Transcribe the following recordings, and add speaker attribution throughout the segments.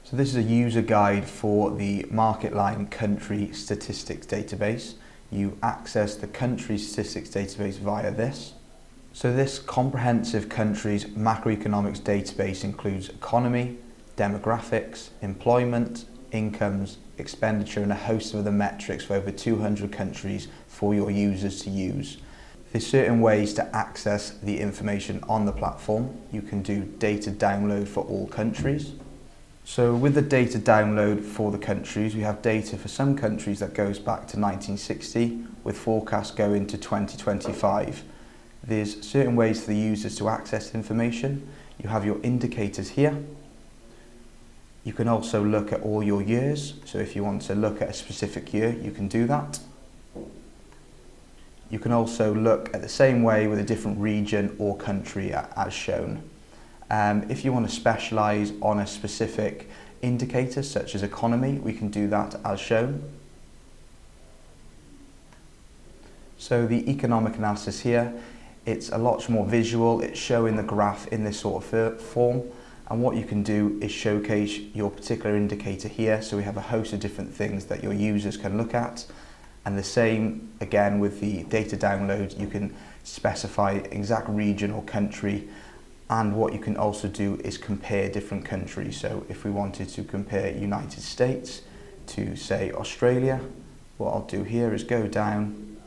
Speaker 1: So this is a user guide for the MarketLine country statistics database. You access the country statistics database via this. So this comprehensive countries macroeconomics database includes economy, demographics, employment, incomes, expenditure and a host of other metrics for over 200 countries for your users to use. There's certain ways to access the information on the platform. You can do data download for all countries. So with the data download for the countries, we have data for some countries that goes back to 1960 with forecasts going to 2025. There's certain ways for the users to access information. You have your indicators here. You can also look at all your years. So if you want to look at a specific year, you can do that. You can also look at the same way with a different region or country as shown. If you want to specialize on a specific indicator such as economy, we can do that as shown. So the economic analysis here, it's a lot more visual. It's showing the graph in this sort of form. And what you can do is showcase your particular indicator here. So we have a host of different things that your users can look at. And the same again with the data download, you can specify exact region or country. And what you can also do is compare different countries. So if we wanted to compare United States to say Australia, what I'll do here is go down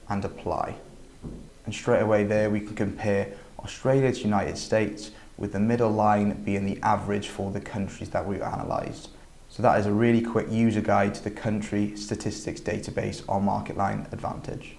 Speaker 1: and apply. And straight away there we can compare Australia to United States with the middle line being the average for the countries that we've analysed. So that is a really quick user guide to the country statistics database on MarketLine Advantage.